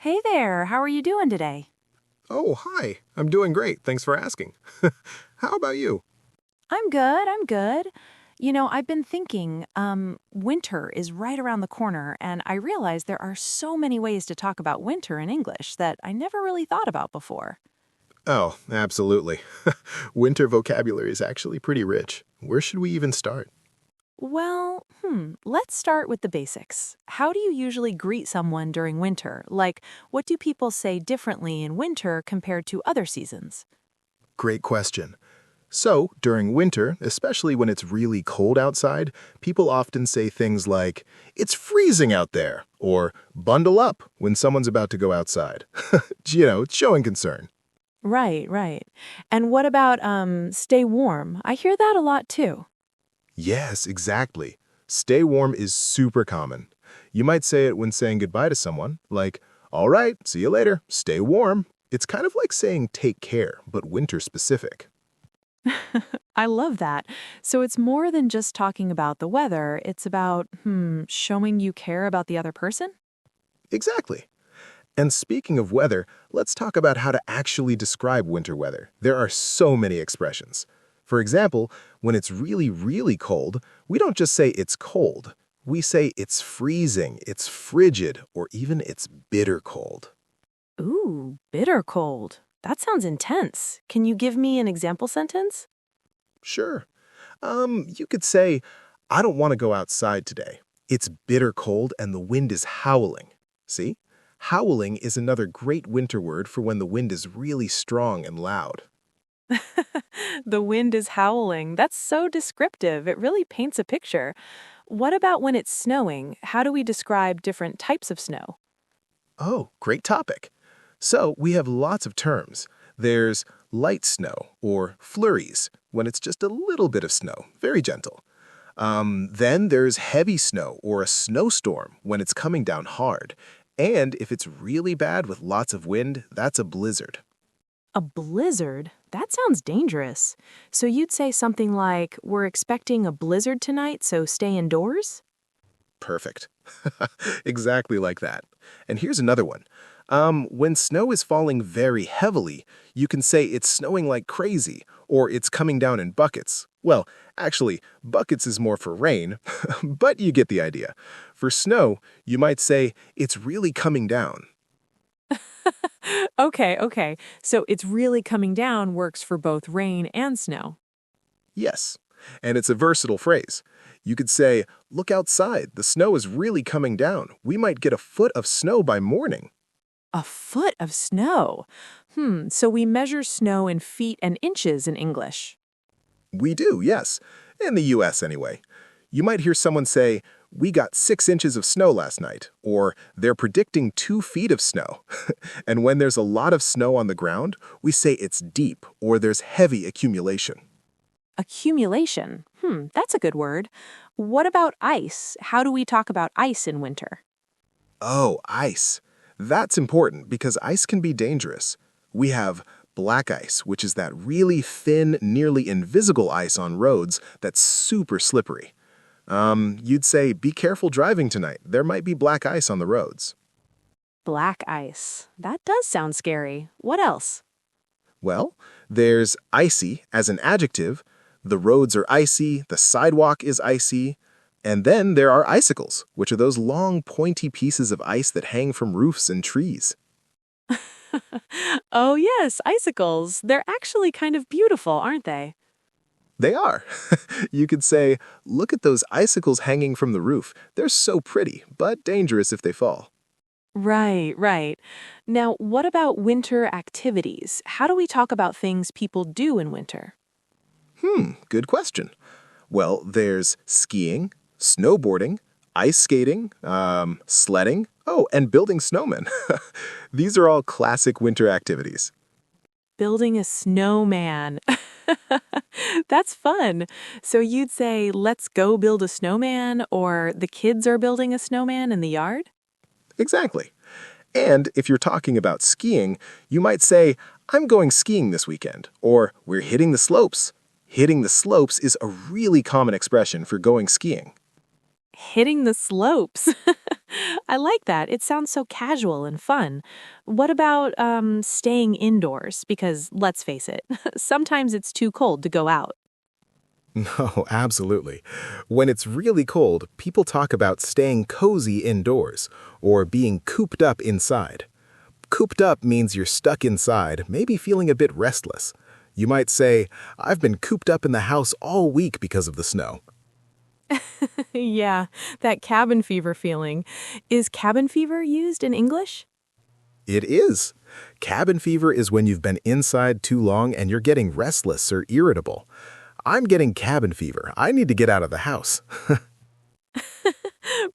Hey there, how are you doing today? Oh, hi. I'm doing great. Thanks for asking. How about you? I'm good. I've been thinking, winter is right around the corner, and I realize there are so many ways to talk about winter in English that I never really thought about before. Oh, absolutely. Winter vocabulary is actually pretty rich. Where should we even start? Let's start with the basics. How do you usually greet someone during winter? Like, what do people say differently in winter compared to other seasons? Great question. So, during winter, especially when it's really cold outside, people often say things like, "It's freezing out there," or "bundle up" when someone's about to go outside. It's showing concern. Right. And what about, stay warm? I hear that a lot too. Yes, exactly. Stay warm is super common. You might say it when saying goodbye to someone, like, "All right, see you later, stay warm." It's kind of like saying take care, but winter specific. I love that. So it's more than just talking about the weather, it's about, showing you care about the other person? Exactly. And speaking of weather, let's talk about how to actually describe winter weather. There are so many expressions. For example, when it's really, really cold, we don't just say it's cold. We say it's freezing, it's frigid, or even it's bitter cold. Ooh, bitter cold. That sounds intense. Can you give me an example sentence? Sure. You could say, "I don't want to go outside today. It's bitter cold and the wind is howling." See? Howling is another great winter word for when the wind is really strong and loud. The wind is howling. That's so descriptive. It really paints a picture. What about when it's snowing? How do we describe different types of snow? Oh, great topic. So we have lots of terms. There's light snow or flurries when it's just a little bit of snow, very gentle. Then there's heavy snow or a snowstorm when it's coming down hard. And if it's really bad with lots of wind, that's a blizzard. A blizzard? That sounds dangerous. So you'd say something like, we're expecting a blizzard tonight, so stay indoors? Perfect. Exactly like that. And here's another one. When snow is falling very heavily, you can say it's snowing like crazy, or it's coming down in buckets. Well, actually, buckets is more for rain, but you get the idea. For snow, you might say it's really coming down. Okay. So it's really coming down works for both rain and snow. Yes. And it's a versatile phrase. You could say, "Look outside, the snow is really coming down. We might get a foot of snow by morning." A foot of snow. So we measure snow in feet and inches in English. We do, yes. In the US anyway. You might hear someone say, "We got 6 inches of snow last night," or "They're predicting 2 feet of snow." And when there's a lot of snow on the ground, we say it's deep or there's heavy accumulation. Accumulation. That's a good word. What about ice? How do we talk about ice in winter? Oh, ice. That's important because ice can be dangerous. We have black ice, which is that really thin, nearly invisible ice on roads that's super slippery. You'd say, "Be careful driving tonight. There might be black ice on the roads." Black ice. That does sound scary. What else? Well, there's icy as an adjective. The roads are icy, the sidewalk is icy. And then there are icicles, which are those long, pointy pieces of ice that hang from roofs and trees. Oh, yes, icicles. They're actually kind of beautiful, aren't they? They are. You could say, "Look at those icicles hanging from the roof. They're so pretty, but dangerous if they fall." Right. Now, what about winter activities? How do we talk about things people do in winter? Good question. Well, there's skiing, snowboarding, ice skating, sledding, oh, and building snowmen. These are all classic winter activities. Building a snowman. That's fun. So you'd say, let's go build a snowman, or the kids are building a snowman in the yard? Exactly. And if you're talking about skiing, you might say, "I'm going skiing this weekend," or "We're hitting the slopes." Hitting the slopes is a really common expression for going skiing. Hitting the slopes. I like that. It sounds so casual and fun. What about staying indoors? Because let's face it, sometimes it's too cold to go out. No, absolutely. When it's really cold, people talk about staying cozy indoors or being cooped up inside. Cooped up means you're stuck inside, maybe feeling a bit restless. You might say, I've been cooped up in the house all week because of the snow. Yeah, that cabin fever feeling. Is cabin fever used in English? It is. Cabin fever is when you've been inside too long and you're getting restless or irritable. I'm getting cabin fever. I need to get out of the house.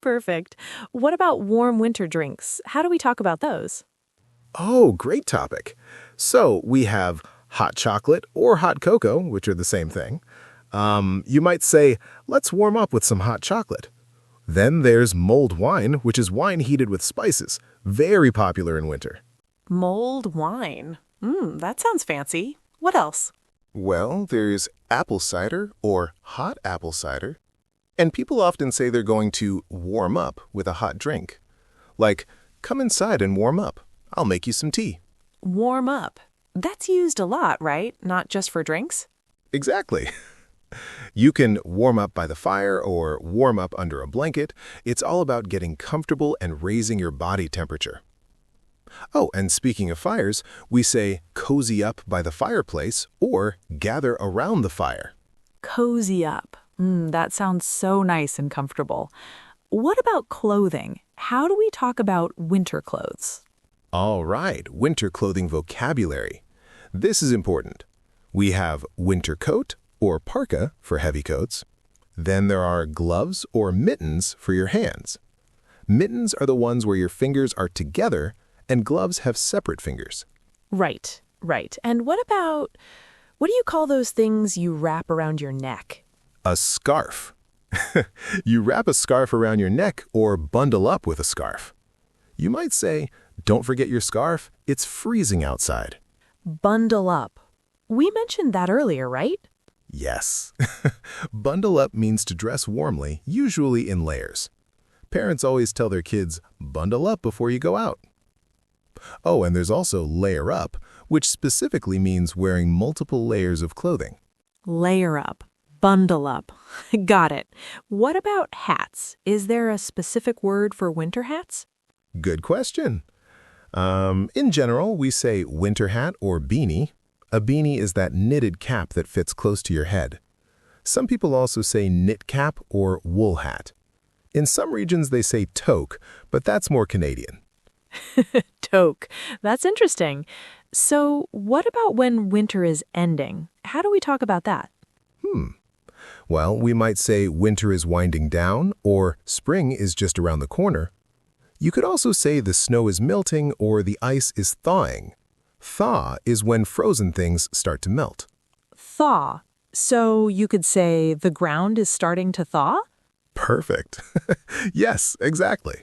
Perfect. What about warm winter drinks? How do we talk about those? Oh, great topic. So we have hot chocolate or hot cocoa, which are the same thing. You might say, let's warm up with some hot chocolate. Then there's mulled wine, which is wine heated with spices, very popular in winter. Mulled wine. That sounds fancy. What else? Well, there's apple cider or hot apple cider. And people often say they're going to warm up with a hot drink. Like, come inside and warm up. I'll make you some tea. Warm up. That's used a lot, right? Not just for drinks? Exactly. You can warm up by the fire or warm up under a blanket. It's all about getting comfortable and raising your body temperature. Oh, and speaking of fires, we say cozy up by the fireplace or gather around the fire. Cozy up. That sounds so nice and comfortable. What about clothing? How do we talk about winter clothes? All right, winter clothing vocabulary. This is important. We have winter coat or parka for heavy coats. Then there are gloves or mittens for your hands. Mittens are the ones where your fingers are together and gloves have separate fingers. Right. And what do you call those things you wrap around your neck? A scarf. You wrap a scarf around your neck or bundle up with a scarf. You might say, don't forget your scarf, it's freezing outside. Bundle up. We mentioned that earlier, right? Yes. Bundle up means to dress warmly, usually in layers. Parents always tell their kids, bundle up before you go out. Oh, and there's also layer up, which specifically means wearing multiple layers of clothing. Layer up. Bundle up. Got it. What about hats? Is there a specific word for winter hats? Good question. In general, we say winter hat or beanie. A beanie is that knitted cap that fits close to your head. Some people also say knit cap or wool hat. In some regions, they say toque, but that's more Canadian. Toque. That's interesting. So what about when winter is ending? How do we talk about that? Well, we might say winter is winding down or spring is just around the corner. You could also say the snow is melting or the ice is thawing. Thaw is when frozen things start to melt. Thaw. So you could say the ground is starting to thaw? Perfect. Yes, exactly.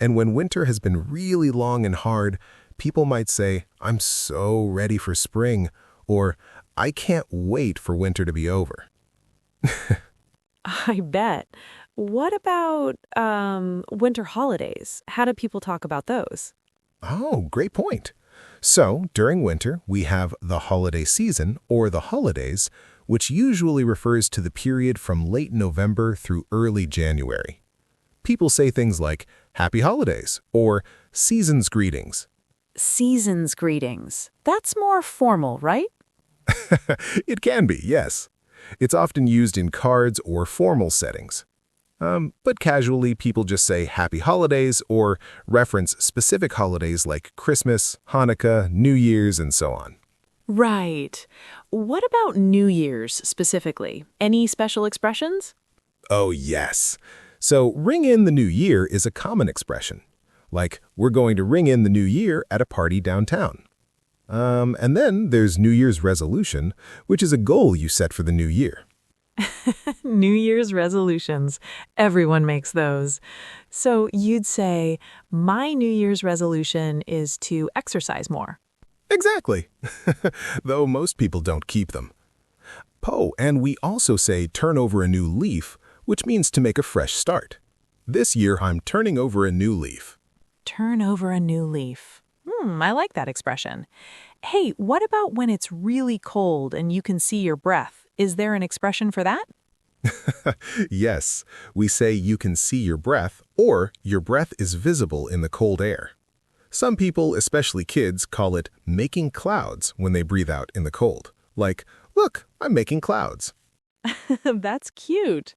And when winter has been really long and hard, people might say, I'm so ready for spring, or I can't wait for winter to be over. I bet. What about winter holidays? How do people talk about those? Oh, great point. So, during winter, we have the holiday season, or the holidays, which usually refers to the period from late November through early January. People say things like, Happy Holidays, or Season's Greetings. Season's greetings. That's more formal, right? It can be, yes. It's often used in cards or formal settings. But casually, people just say Happy Holidays or reference specific holidays like Christmas, Hanukkah, New Year's, and so on. Right. What about New Year's specifically? Any special expressions? Oh, yes. So, ring in the new year is a common expression. Like, we're going to ring in the new year at a party downtown. And then there's New Year's resolution, which is a goal you set for the new year. New Year's resolutions. Everyone makes those. So you'd say, my New Year's resolution is to exercise more. Exactly. Though most people don't keep them. And we also say turn over a new leaf, which means to make a fresh start. This year I'm turning over a new leaf. Turn over a new leaf. I like that expression. Hey, what about when it's really cold and you can see your breath? Is there an expression for that? Yes, we say you can see your breath or your breath is visible in the cold air. Some people, especially kids, call it making clouds when they breathe out in the cold. Like, look, I'm making clouds. That's cute.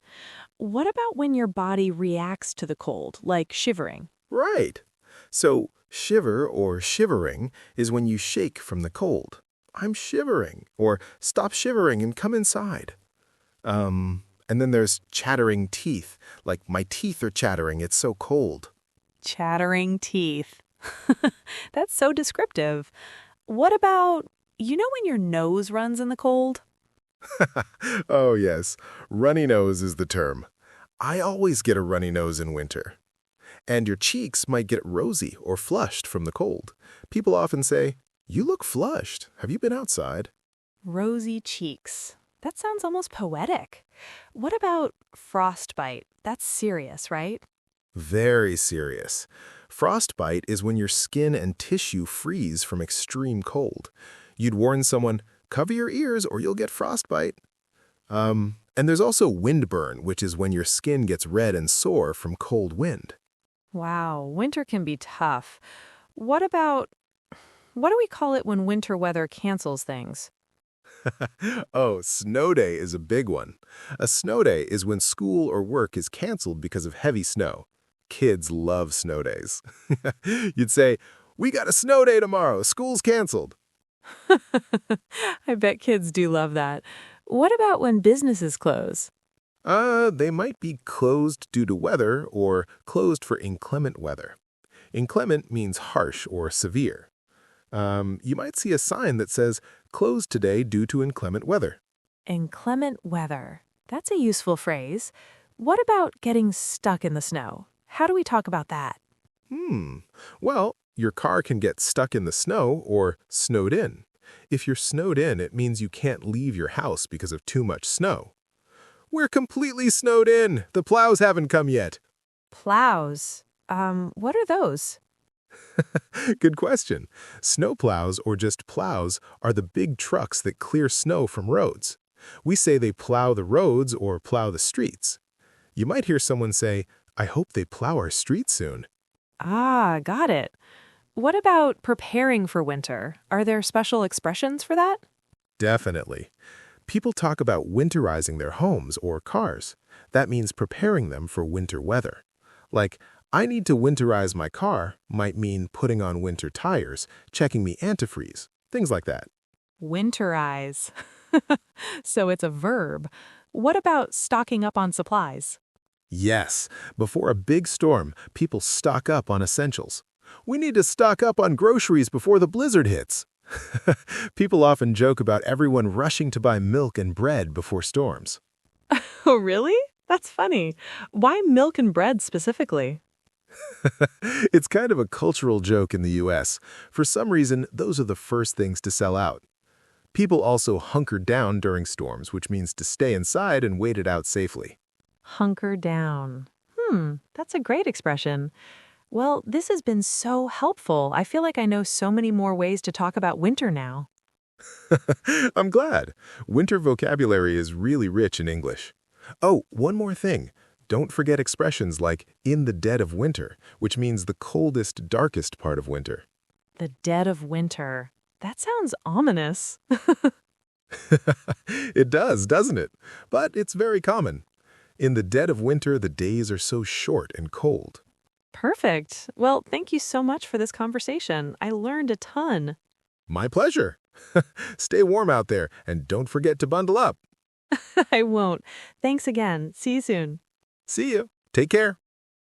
What about when your body reacts to the cold, like shivering? Right. So, shiver or shivering is when you shake from the cold. I'm shivering, or stop shivering and come inside. And then there's chattering teeth, like my teeth are chattering, it's so cold. Chattering teeth. That's so descriptive. What about, when your nose runs in the cold? Oh, yes, runny nose is the term. I always get a runny nose in winter. And your cheeks might get rosy or flushed from the cold. People often say, "You look flushed. Have you been outside?" Rosy cheeks. That sounds almost poetic. What about frostbite? That's serious, right? Very serious. Frostbite is when your skin and tissue freeze from extreme cold. You'd warn someone, cover your ears or you'll get frostbite. And there's also windburn, which is when your skin gets red and sore from cold wind. Wow, winter can be tough. What do we call it when winter weather cancels things? Oh, snow day is a big one. A snow day is when school or work is canceled because of heavy snow. Kids love snow days. You'd say, we got a snow day tomorrow. School's canceled. I bet kids do love that. What about when businesses close? They might be closed due to weather or closed for inclement weather. Inclement means harsh or severe. You might see a sign that says, closed today due to inclement weather. Inclement weather. That's a useful phrase. What about getting stuck in the snow? How do we talk about that? Well, your car can get stuck in the snow or snowed in. If you're snowed in, it means you can't leave your house because of too much snow. We're completely snowed in. The plows haven't come yet. Plows. What are those? Good question. Snow plows, or just plows, are the big trucks that clear snow from roads. We say they plow the roads or plow the streets. You might hear someone say, I hope they plow our streets soon. Ah, got it. What about preparing for winter? Are there special expressions for that? Definitely. People talk about winterizing their homes or cars. That means preparing them for winter weather. Like, I need to winterize my car might mean putting on winter tires, checking me antifreeze, things like that. Winterize. So it's a verb. What about stocking up on supplies? Yes, before a big storm, people stock up on essentials. We need to stock up on groceries before the blizzard hits. People often joke about everyone rushing to buy milk and bread before storms. Oh, really? That's funny. Why milk and bread specifically? It's kind of a cultural joke in the US. For some reason, those are the first things to sell out. People also hunker down during storms, which means to stay inside and wait it out safely. Hunker down. That's a great expression. Well, this has been so helpful. I feel like I know so many more ways to talk about winter now. I'm glad. Winter vocabulary is really rich in English. Oh, one more thing. Don't forget expressions like in the dead of winter, which means the coldest, darkest part of winter. The dead of winter. That sounds ominous. It does, doesn't it? But it's very common. In the dead of winter, the days are so short and cold. Perfect. Well, thank you so much for this conversation. I learned a ton. My pleasure. Stay warm out there, and don't forget to bundle up. I won't. Thanks again. See you soon. See you. Take care.